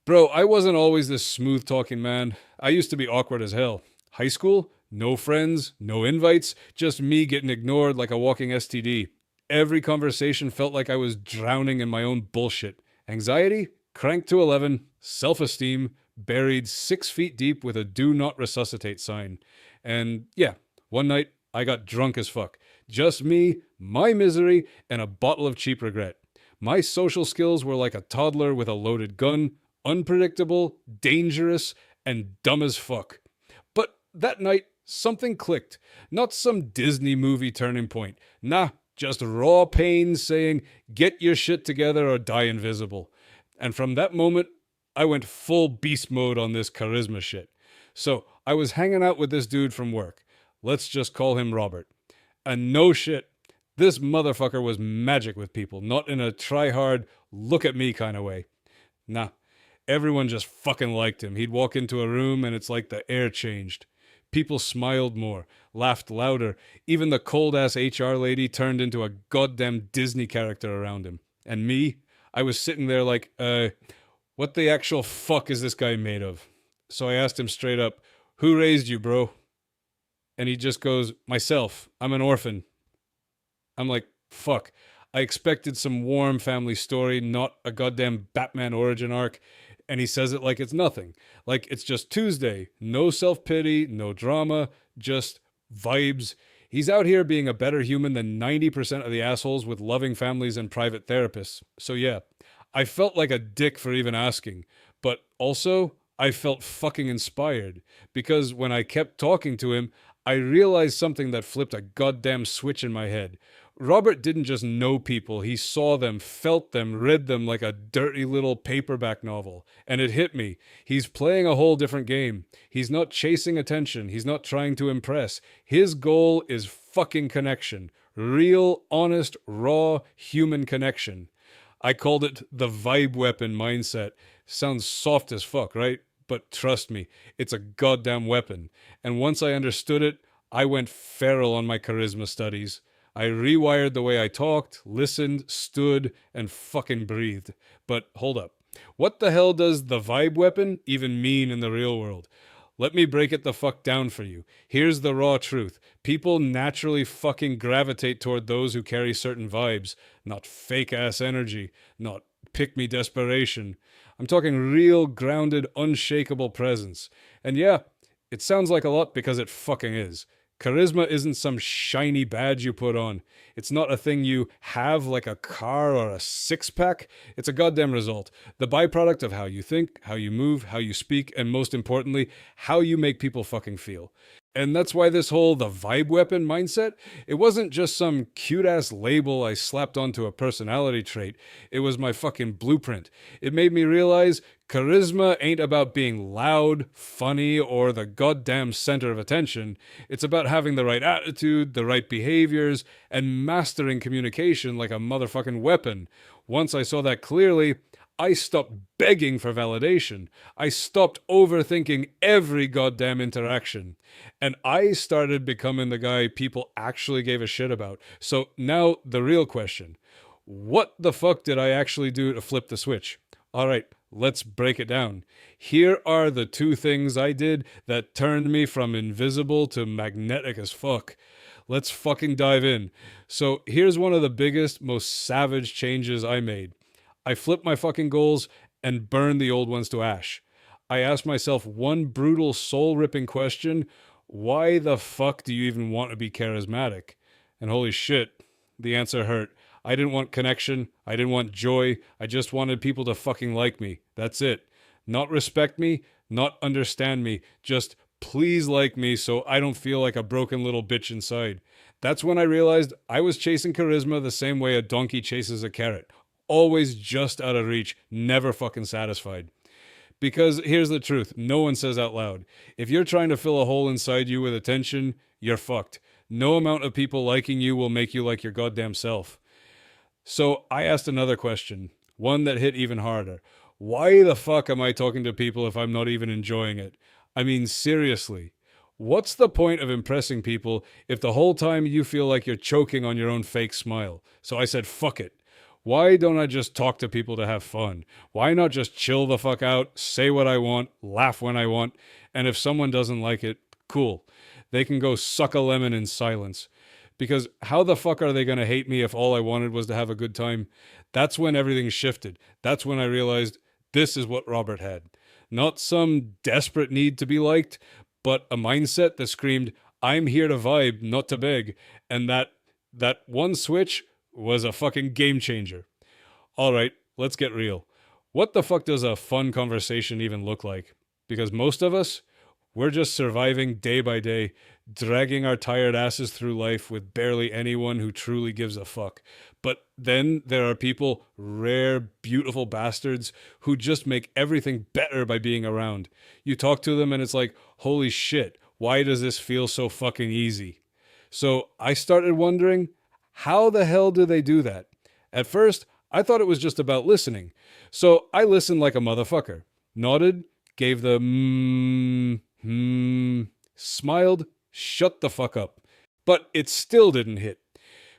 Bro, I wasn't always this smooth talking man. I used to be awkward as hell. High school? No friends, no invites, just me getting ignored like a walking STD. Every conversation felt like I was drowning in my own bullshit. Anxiety? Cranked to 11. Self esteem? Buried 6 feet deep with a do not resuscitate sign. And yeah, one night I got drunk as fuck. Just me, my misery, and a bottle of cheap regret. My social skills were like a toddler with a loaded gun, unpredictable, dangerous, and dumb as fuck. But that night, something clicked. Not some Disney movie turning point. Nah, just raw pain saying, get your shit together or die invisible. And from that moment, I went full beast mode on this charisma shit. So I was hanging out with this dude from work. Let's just call him Robert. And no shit, this motherfucker was magic with people, not in a try hard, look at me kind of way. Nah, everyone just fucking liked him. He'd walk into a room and it's like the air changed. People smiled more, laughed louder. Even the cold ass HR lady turned into a goddamn Disney character around him. And me, I was sitting there like, what the actual fuck is this guy made of? So I asked him straight up, who raised you, bro? And he just goes, myself. I'm an orphan. I'm like, fuck. I expected some warm family story, not a goddamn Batman origin arc. And he says it like it's nothing. Like it's just Tuesday. No self-pity, no drama, just vibes. He's out here being a better human than 90% of the assholes with loving families and private therapists. So yeah, I felt like a dick for even asking. But also, I felt fucking inspired. Because when I kept talking to him, I realized something that flipped a goddamn switch in my head. Robert didn't just know people, he saw them, felt them, read them like a dirty little paperback novel. And it hit me. He's playing a whole different game. He's not chasing attention, he's not trying to impress. His goal is fucking connection. Real, honest, raw, human connection. I called it the vibe weapon mindset. Sounds soft as fuck, right? But trust me, it's a goddamn weapon. And once I understood it, I went feral on my charisma studies. I rewired the way I talked, listened, stood, and fucking breathed. But hold up. What the hell does the vibe weapon even mean in the real world? Let me break it the fuck down for you. Here's the raw truth. People naturally fucking gravitate toward those who carry certain vibes, not fake ass energy, not pick me desperation. I'm talking real, grounded, unshakable presence. And yeah, it sounds like a lot because it fucking is. Charisma isn't some shiny badge you put on. It's not a thing you have like a car or a six-pack. It's a goddamn result. The byproduct of how you think, how you move, how you speak, and most importantly, how you make people fucking feel. And that's why this whole the vibe weapon mindset, it wasn't just some cute-ass label I slapped onto a personality trait. It was my fucking blueprint. It made me realize charisma ain't about being loud, funny, or the goddamn center of attention. It's about having the right attitude, the right behaviors, and mastering communication like a motherfucking weapon. Once I saw that clearly, I stopped begging for validation. I stopped overthinking every goddamn interaction. And I started becoming the guy people actually gave a shit about. So now the real question. What the fuck did I actually do to flip the switch? All right, let's break it down. Here are the two things I did that turned me from invisible to magnetic as fuck. Let's fucking dive in. So here's one of the biggest, most savage changes I made. I flipped my fucking goals and burned the old ones to ash. I asked myself one brutal, soul-ripping question. Why the fuck do you even want to be charismatic? And holy shit, the answer hurt. I didn't want connection. I didn't want joy. I just wanted people to fucking like me. That's it. Not respect me, not understand me. Just please like me so I don't feel like a broken little bitch inside. That's when I realized I was chasing charisma the same way a donkey chases a carrot. Always just out of reach, never fucking satisfied. Because here's the truth, no one says out loud. If you're trying to fill a hole inside you with attention, you're fucked. No amount of people liking you will make you like your goddamn self. So I asked another question, one that hit even harder. Why the fuck am I talking to people if I'm not even enjoying it? I mean, seriously. What's the point of impressing people if the whole time you feel like you're choking on your own fake smile? So I said, fuck it. Why don't I just talk to people to have fun? Why not just chill the fuck out, say what I want, laugh when I want, and if someone doesn't like it, cool. They can go suck a lemon in silence. Because how the fuck are they going to hate me if all I wanted was to have a good time? That's when everything shifted. That's when I realized this is what Robert had. Not some desperate need to be liked, but a mindset that screamed, I'm here to vibe, not to beg. And that one switch was a fucking game changer. All right, let's get real. What the fuck does a fun conversation even look like? Because most of us, we're just surviving day by day, dragging our tired asses through life with barely anyone who truly gives a fuck. But then there are people, rare, beautiful bastards, who just make everything better by being around. You talk to them and it's like, holy shit, why does this feel so fucking easy? So I started wondering, how the hell do they do that? At first, I thought it was just about listening. So I listened like a motherfucker. Nodded, gave the smiled, shut the fuck up. But it still didn't hit.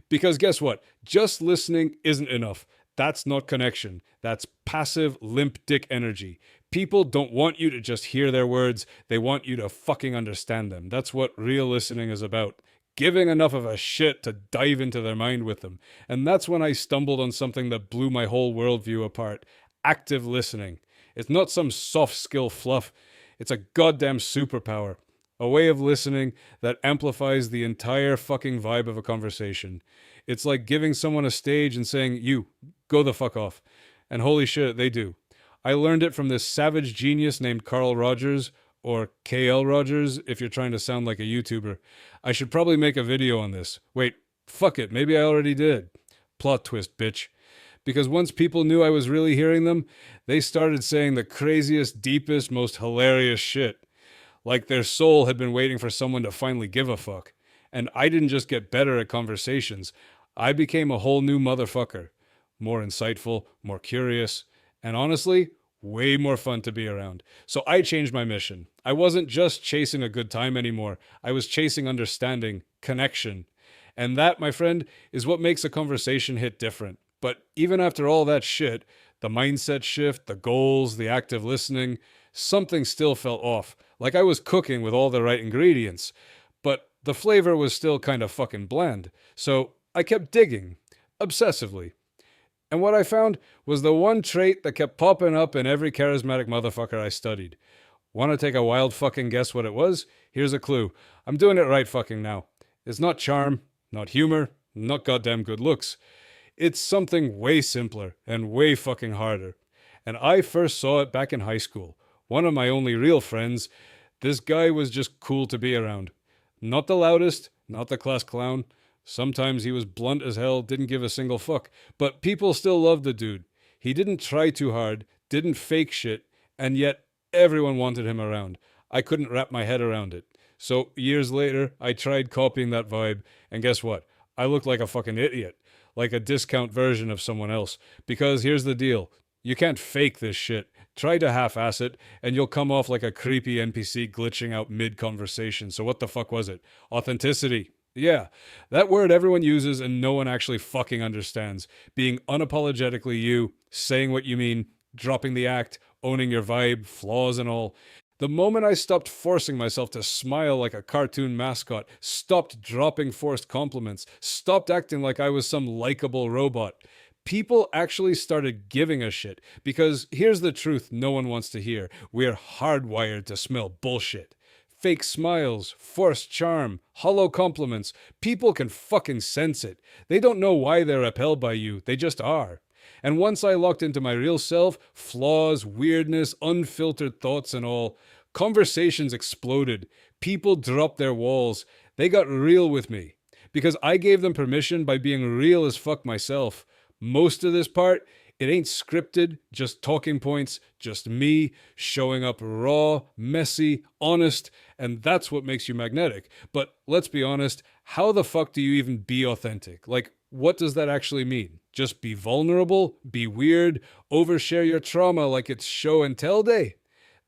Because guess what? Just listening isn't enough. That's not connection. That's passive, limp dick energy. People don't want you to just hear their words. They want you to fucking understand them. That's what real listening is about. Giving enough of a shit to dive into their mind with them. And that's when I stumbled on something that blew my whole worldview apart. Active listening. It's not some soft skill fluff. It's a goddamn superpower. A way of listening that amplifies the entire fucking vibe of a conversation. It's like giving someone a stage and saying, you, go the fuck off. And holy shit, they do. I learned it from this savage genius named Carl Rogers, or KL Rogers, if you're trying to sound like a YouTuber. I should probably make a video on this. Wait, fuck it, maybe I already did. Plot twist, bitch. Because once people knew I was really hearing them, they started saying the craziest, deepest, most hilarious shit. Like their soul had been waiting for someone to finally give a fuck. And I didn't just get better at conversations. I became a whole new motherfucker. More insightful, more curious, and honestly, way more fun to be around. So I changed my mission. I wasn't just chasing a good time anymore. I was chasing understanding, connection. And that, my friend, is what makes a conversation hit different. But even after all that shit, the mindset shift, the goals, the active listening, something still felt off. Like I was cooking with all the right ingredients. But the flavor was still kind of fucking bland. So I kept digging, obsessively. And what I found was the one trait that kept popping up in every charismatic motherfucker I studied. Want to take a wild fucking guess what it was? Here's a clue. I'm doing it right fucking now. It's not charm, not humor, not goddamn good looks. It's something way simpler and way fucking harder. And I first saw it back in high school. One of my only real friends. This guy was just cool to be around. Not the loudest, not the class clown. Sometimes he was blunt as hell, didn't give a single fuck. But people still loved the dude. He didn't try too hard, didn't fake shit, and yet everyone wanted him around. I couldn't wrap my head around it. So years later, I tried copying that vibe, and guess what? I looked like a fucking idiot. Like a discount version of someone else. Because here's the deal. You can't fake this shit. Try to half-ass it, and you'll come off like a creepy NPC glitching out mid-conversation. So what the fuck was it? Authenticity. Yeah, that word everyone uses and no one actually fucking understands. Being unapologetically you, saying what you mean, dropping the act, owning your vibe, flaws and all. The moment I stopped forcing myself to smile like a cartoon mascot, stopped dropping forced compliments, stopped acting like I was some likable robot, people actually started giving a shit. Because here's the truth no one wants to hear. We're hardwired to smell bullshit. Fake smiles, forced charm, hollow compliments. People can fucking sense it. They don't know why they're repelled by you. They just are. And once I locked into my real self, flaws, weirdness, unfiltered thoughts and all, conversations exploded. People dropped their walls. They got real with me. Because I gave them permission by being real as fuck myself. Most of this part, it ain't scripted, just talking points, just me showing up raw, messy, honest, and that's what makes you magnetic. But let's be honest, how the fuck do you even be authentic? Like, what does that actually mean? Just be vulnerable, be weird, overshare your trauma like it's show and tell day?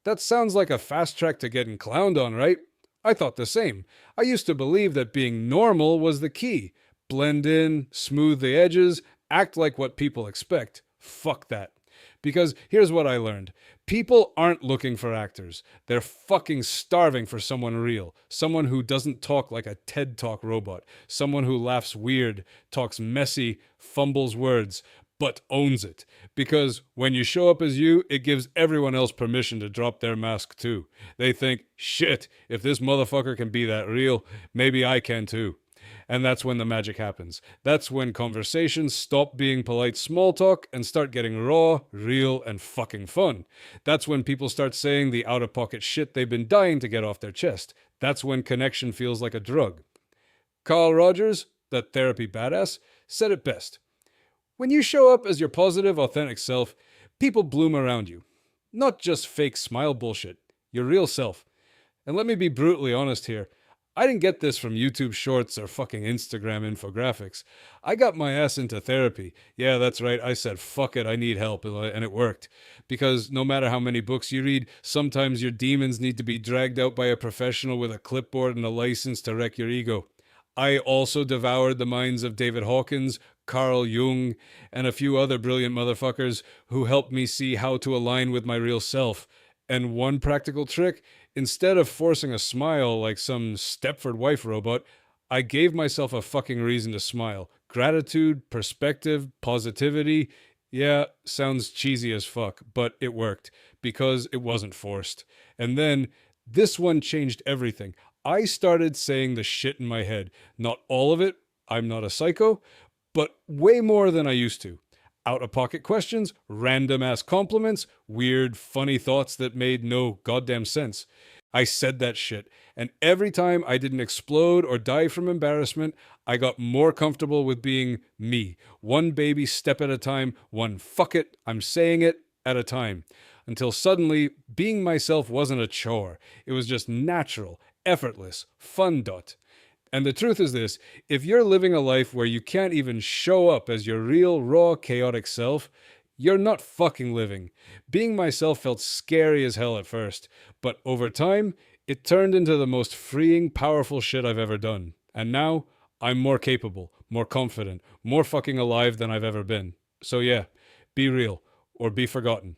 That sounds like a fast track to getting clowned on, right? I thought the same. I used to believe that being normal was the key. Blend in, smooth the edges, act like what people expect. Fuck that. Because here's what I learned. People aren't looking for actors. They're fucking starving for someone real. Someone who doesn't talk like a TED Talk robot. Someone who laughs weird, talks messy, fumbles words, but owns it. Because when you show up as you, it gives everyone else permission to drop their mask too. They think, shit, if this motherfucker can be that real, maybe I can too. And that's when the magic happens. That's when conversations stop being polite small talk and start getting raw, real, and fucking fun. That's when people start saying the out-of-pocket shit they've been dying to get off their chest. That's when connection feels like a drug. Carl Rogers, the therapy badass, said it best. When you show up as your positive, authentic self, people bloom around you. Not just fake smile bullshit, your real self. And let me be brutally honest here. I didn't get this from YouTube shorts or fucking Instagram infographics. I got my ass into therapy. Yeah, that's right. I said, fuck it, I need help. And it worked. Because no matter how many books you read, sometimes your demons need to be dragged out by a professional with a clipboard and a license to wreck your ego. I also devoured the minds of David Hawkins, Carl Jung, and a few other brilliant motherfuckers who helped me see how to align with my real self. And one practical trick, instead of forcing a smile like some Stepford wife robot, I gave myself a fucking reason to smile. Gratitude, perspective, positivity. Yeah, sounds cheesy as fuck, but it worked because it wasn't forced. And then this one changed everything. I started saying the shit in my head. Not all of it, I'm not a psycho, but way more than I used to. Out-of-pocket questions, random-ass compliments, weird, funny thoughts that made no goddamn sense. I said that shit, and every time I didn't explode or die from embarrassment, I got more comfortable with being me. One baby step at a time, one fuck it, I'm saying it, at a time. Until suddenly, being myself wasn't a chore. It was just natural, effortless, fun. And the truth is this, if you're living a life where you can't even show up as your real, raw, chaotic self, you're not fucking living. Being myself felt scary as hell at first, but over time, it turned into the most freeing, powerful shit I've ever done. And now, I'm more capable, more confident, more fucking alive than I've ever been. So yeah, be real, or be forgotten.